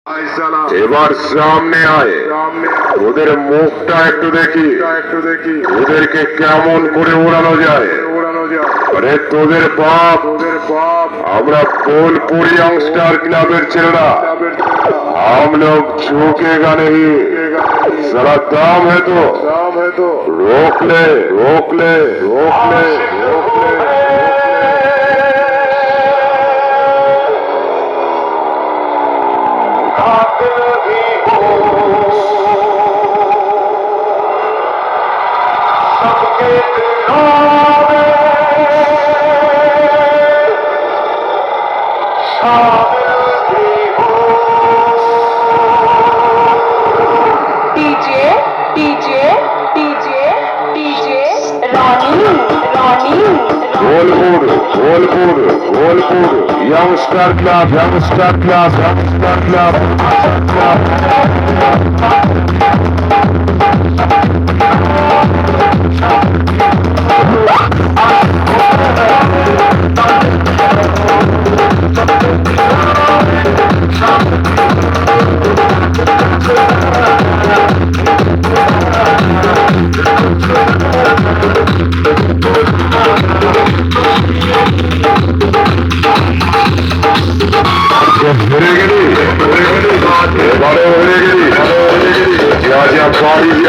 এবার সামনে আয়, ওদের মুখটা একটু দেখি, ওদেরকে কেমন করে ওড়ানো যায়। আরে তোদের বাপ আমরা বোলপুর यंगस्टर क्लबের ছেলেরা, हम लोग झुकेगा नहीं, साला दाम है तो रोक ले रोक ले रोक ले रोक ले। Bolpur youngster club recording